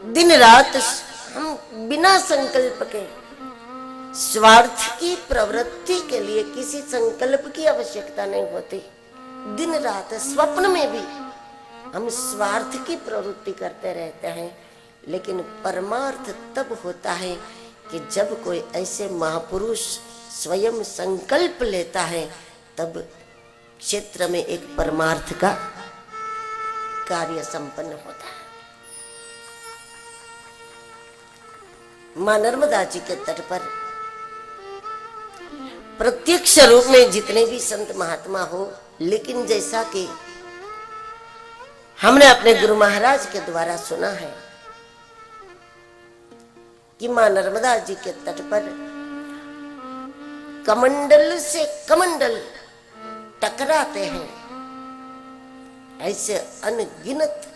दिन रात हम बिना संकल्प के स्वार्थ की प्रवृत्ति के लिए किसी संकल्प की आवश्यकता नहीं होती। दिन रात स्वप्न में भी हम स्वार्थ की प्रवृत्ति करते रहते हैं, लेकिन परमार्थ तब होता है कि जब कोई ऐसे महापुरुष स्वयं संकल्प लेता है, तब क्षेत्र में एक परमार्थ का कार्य संपन्न होता है। मां नर्मदा जी के तट पर प्रत्यक्ष रूप में जितने भी संत महात्मा हो, लेकिन जैसा कि हमने अपने गुरु महाराज के द्वारा सुना है कि मां नर्मदा जी के तट पर कमंडल से कमंडल टकराते हैं, ऐसे अनगिनत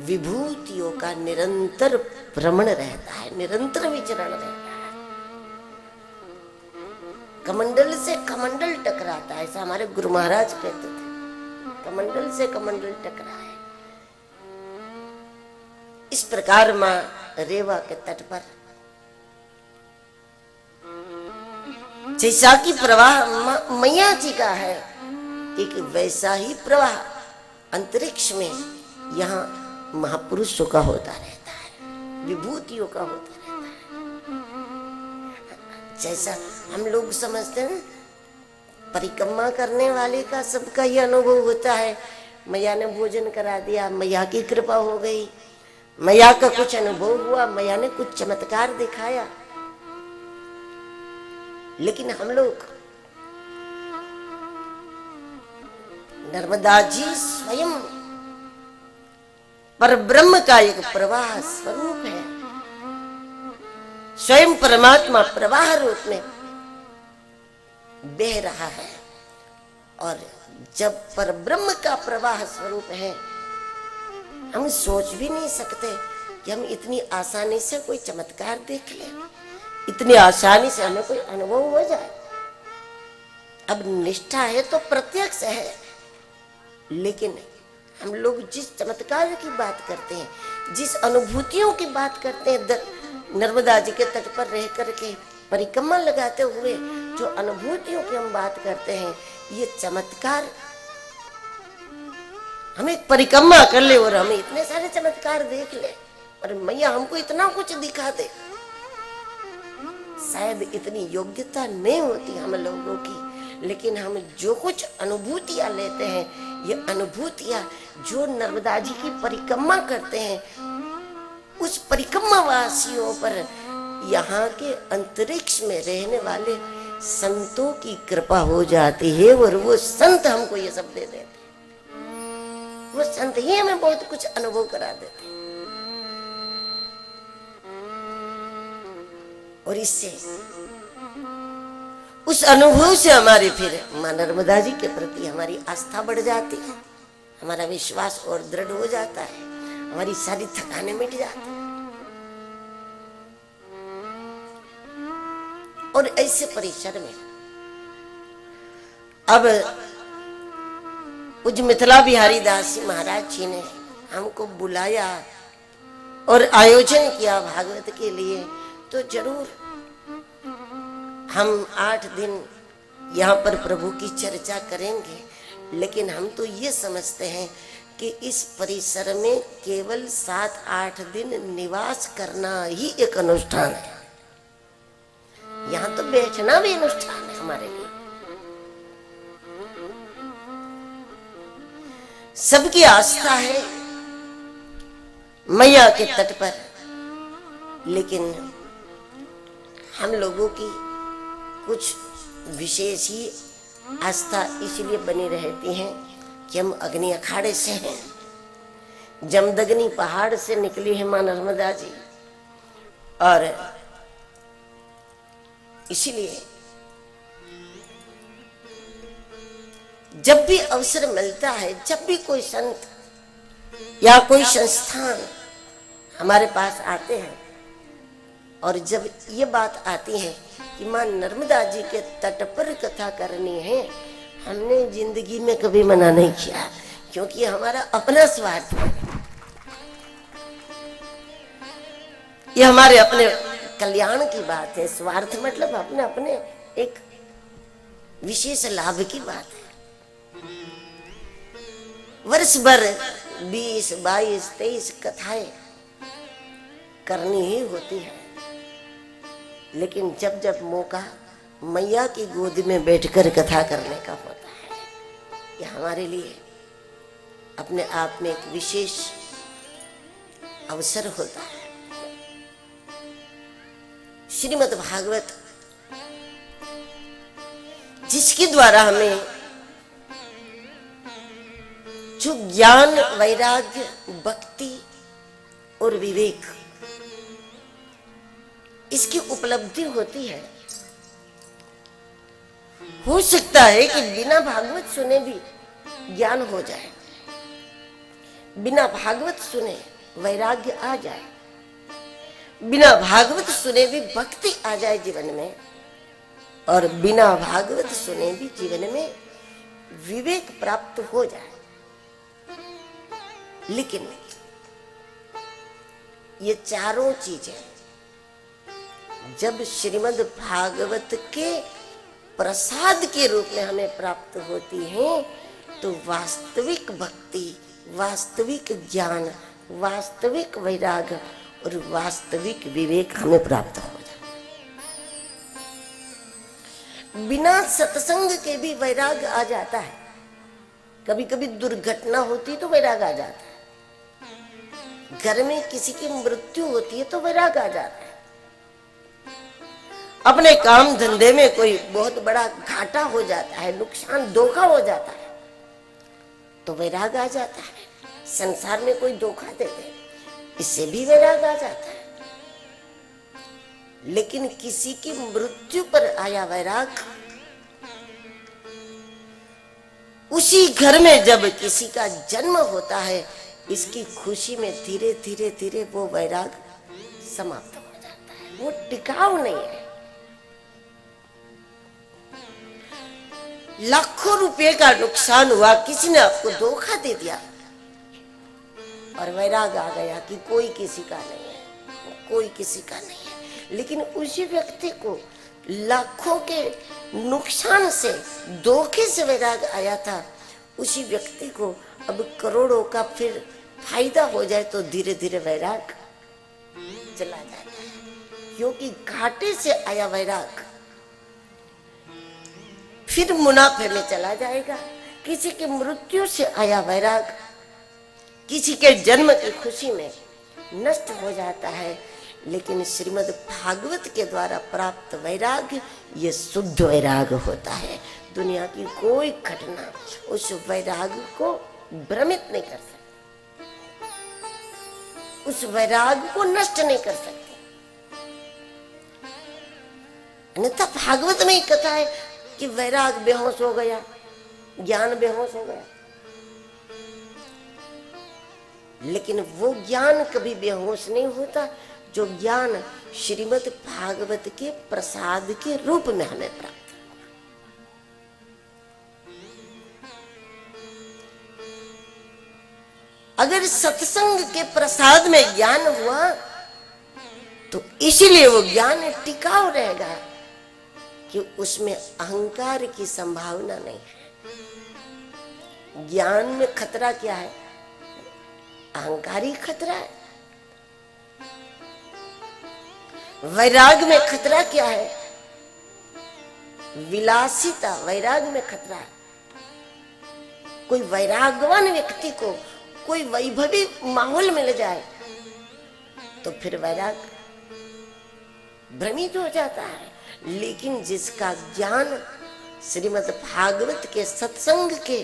विभूतियों का निरंतर भ्रमण रहता है, निरंतर विचरण रहता है। कमंडल से कमंडल टकराता है, ऐसा हमारे गुरु महाराज कहते थे, कमंडल से कमंडल टकराए। इस प्रकार मां रेवा के तट पर जैसा कि प्रवाह मैया जी का है, एक वैसा ही प्रवाह अंतरिक्ष में यहाँ महापुरुषों का होता रहता है, विभूतियों का होता रहता है। जैसा हम लोग समझते हैं परिक्रमा करने वाले का सबका ये अनुभव होता है, मैया ने भोजन करा दिया, मैया की कृपा हो गई, मैया का कुछ अनुभव हुआ, मैया ने कुछ चमत्कार दिखाया। लेकिन हम लोग नर्मदा जी स्वयं पर ब्रह्म का एक प्रवाह स्वरूप है, स्वयं परमात्मा प्रवाह रूप में बह रहा है। और जब पर ब्रह्म का प्रवाह स्वरूप है, हम सोच भी नहीं सकते कि हम इतनी आसानी से कोई चमत्कार देख लें, इतनी आसानी से हमें कोई अनुभव हो जाए। अब निष्ठा है तो प्रत्यक्ष है, लेकिन हम लोग जिस चमत्कार की बात करते हैं, जिस अनुभूतियों की बात करते हैं, नर्मदा जी के तट पर रह करके परिक्रमा लगाते हुए जो अनुभूतियों की हम बात करते हैं, ये चमत्कार हमें परिक्रमा कर ले और हमें इतने सारे चमत्कार देख ले और मैया हमको इतना कुछ दिखा दे, शायद इतनी योग्यता नहीं होती हम लोगों की। लेकिन हम जो कुछ अनुभूतियां लेते हैं, ये अनुभूतियां जो नर्मदा जी की परिक्रमा करते हैं, उस परिक्रमा वासियों पर यहाँ के अंतरिक्ष में रहने वाले संतों की कृपा हो जाती है और वो संत हमको ये सब दे देते, वो संत ही हमें बहुत कुछ अनुभव करा देते। और इससे उस अनुभव से हमारी फिर मां नर्मदा जी के प्रति हमारी आस्था बढ़ जाती है, हमारा विश्वास और दृढ़ हो जाता है, हमारी सारी थकाने मिट जाती है। और ऐसे परिसर में अब पूज्य मिथिला बिहारी दास जी महाराज जी ने हमको बुलाया और आयोजन किया भागवत के लिए, तो जरूर हम 8 दिन यहाँ पर प्रभु की चर्चा करेंगे। लेकिन हम तो ये समझते हैं कि इस परिसर में केवल 7-8 दिन निवास करना ही एक अनुष्ठान है, यहाँ तो बैठना भी अनुष्ठान है हमारे लिए। सबकी आस्था है मैया के तट पर, लेकिन हम लोगों की कुछ विशेष ही आस्था इसलिए बनी रहती है कि हम अग्नि अखाड़े से हैं, जमदग्नि पहाड़ से निकली है मां नर्मदा जी, और इसीलिए जब भी अवसर मिलता है, जब भी कोई संत या कोई संस्थान हमारे पास आते हैं और जब ये बात आती है कि मां नर्मदा जी के तट पर कथा करनी है, हमने जिंदगी में कभी मना नहीं किया, क्योंकि हमारा अपना स्वार्थ है। ये हमारे अपने कल्याण की बात है। स्वार्थ मतलब अपने अपने एक विशेष लाभ की बात है। वर्ष भर 20, 22, 23 कथाएं करनी ही होती है, लेकिन जब जब मौका मैया की गोद में बैठकर कथा करने का होता है, ये हमारे लिए अपने आप में एक विशेष अवसर होता है। श्रीमद् भागवत जिसके द्वारा हमें जो ज्ञान, वैराग्य, भक्ति और विवेक इसकी उपलब्धि होती है, हो सकता है कि बिना भागवत सुने भी ज्ञान हो जाए, बिना भागवत सुने वैराग्य आ जाए, बिना भागवत सुने भी भक्ति आ जाए जीवन में, और बिना भागवत सुने भी जीवन में विवेक प्राप्त हो जाए। लेकिन ये चारों चीजें जब श्रीमद् भागवत के प्रसाद के रूप में हमें प्राप्त होती हैं, तो वास्तविक भक्ति, वास्तविक ज्ञान, वास्तविक वैराग्य और वास्तविक विवेक हमें प्राप्त हो जाता है। बिना सत्संग के भी वैराग्य आ जाता है। कभी कभी दुर्घटना होती तो वैराग्य आ जाता है, घर में किसी की मृत्यु होती है तो वैराग्य आ जाता है, अपने काम धंधे में कोई बहुत बड़ा घाटा हो जाता है, नुकसान, धोखा हो जाता है तो वैराग्य आ जाता है। संसार में कोई धोखा देते इससे भी वैराग्य आ जाता है। लेकिन किसी की मृत्यु पर आया वैराग्य, उसी घर में जब किसी का जन्म होता है, इसकी खुशी में धीरे धीरे धीरे वो वैराग्य समाप्त हो जाता है, वो टिकाऊ नहीं है। लाखों रुपए का नुकसान हुआ, किसी ने आपको धोखा दे दिया और वैराग्य आ गया कि कोई किसी का नहीं है, कोई किसी का नहीं है। लेकिन उसी व्यक्ति को लाखों के नुकसान से, धोखे से वैराग्य आया था, उसी व्यक्ति को अब करोड़ों का फिर फायदा हो जाए तो धीरे धीरे वैराग्य चला जाता है, क्योंकि घाटे से आया वैराग्य फिर मुनाफे में चला जाएगा। किसी की मृत्यु से आया वैराग्य किसी के जन्म की खुशी में नष्ट हो जाता है। लेकिन श्रीमद् भागवत के द्वारा प्राप्त वैराग्य ये शुद्ध वैराग्य होता है। दुनिया की कोई घटना उस वैराग्य को भ्रमित नहीं कर सकती, उस वैराग्य को नष्ट नहीं कर सकती। अन्यथा भागवत में ही कथा है कि वैराग्य बेहोश हो गया, ज्ञान बेहोश हो गया, लेकिन वो ज्ञान कभी बेहोश नहीं होता जो ज्ञान श्रीमद् भागवत के प्रसाद के रूप में हमें प्राप्त। अगर सत्संग के प्रसाद में ज्ञान हुआ तो इसीलिए वो ज्ञान टिकाऊ रहेगा कि उसमें अहंकार की संभावना नहीं है। ज्ञान में खतरा क्या है? अहंकारी खतरा है। वैराग में खतरा क्या है? विलासिता। वैराग में खतरा है। कोई वैरागवान व्यक्ति को कोई वैभवी माहौल मिल जाए तो फिर वैराग भ्रमित हो जाता है। लेकिन जिसका ज्ञान श्रीमद् भागवत के सत्संग के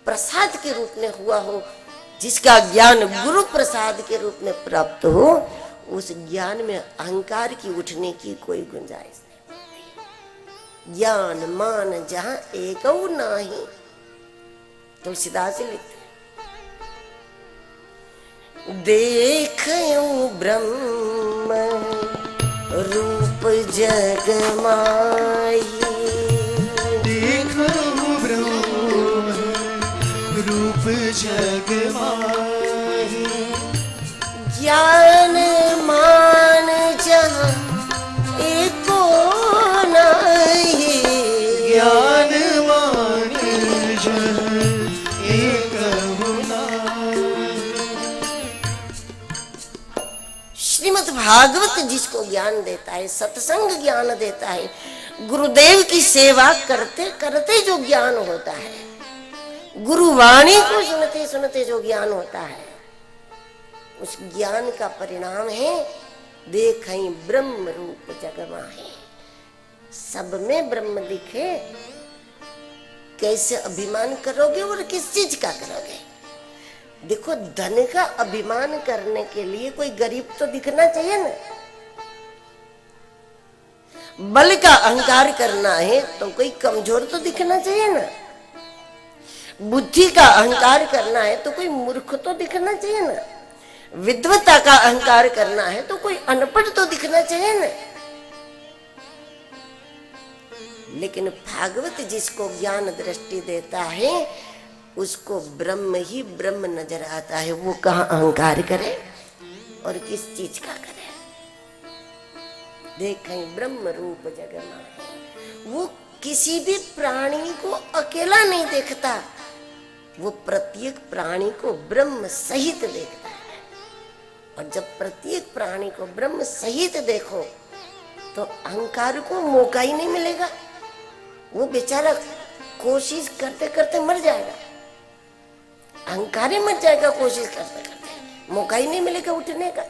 प्रसाद के रूप में हुआ हो, जिसका ज्ञान गुरु प्रसाद के रूप में प्राप्त हो, उस ज्ञान में अहंकार की उठने की कोई गुंजाइश नहीं। ज्ञान मान जहां एक नाही, तुलसीदास लिखते देखयूं ब्रह्म रूप जग माही, देखयूं ब्रह्म रूप जग माही, ज्ञान मान श्रीमद् भागवत जिसको ज्ञान देता है, सत्संग ज्ञान देता है, गुरुदेव की सेवा करते करते जो ज्ञान होता है, गुरुवाणी को सुनते सुनते जो ज्ञान होता है, उस ज्ञान का परिणाम है देखई ब्रह्म रूप जग माहे। सब में ब्रह्म दिखे, कैसे अभिमान करोगे और किस चीज का करोगे? देखो, धन का अभिमान करने के लिए कोई गरीब तो दिखना चाहिए ना। बल का अहंकार करना है तो कोई कमजोर तो दिखना चाहिए ना। बुद्धि का अहंकार करना है तो कोई मूर्ख तो दिखना चाहिए ना। विद्वता का अहंकार करना है तो कोई अनपढ़ तो दिखना चाहिए ना। लेकिन भागवत जिसको ज्ञान दृष्टि देता है, उसको ब्रह्म ही ब्रह्म नजर आता है। वो कहाँ अहंकार करे और किस चीज का करे? देखें ब्रह्म रूप जग माहे। वो किसी भी प्राणी को अकेला नहीं देखता, वो प्रत्येक प्राणी को ब्रह्म सहित देखता है। और जब प्रत्येक प्राणी को ब्रह्म सहित देखो तो अहंकार को मौका ही नहीं मिलेगा। वो बेचारा कोशिश करते करते मर जाएगा, अहंकार ही मर जाएगा कोशिश करते करते, मौका ही नहीं मिलेगा उठने का।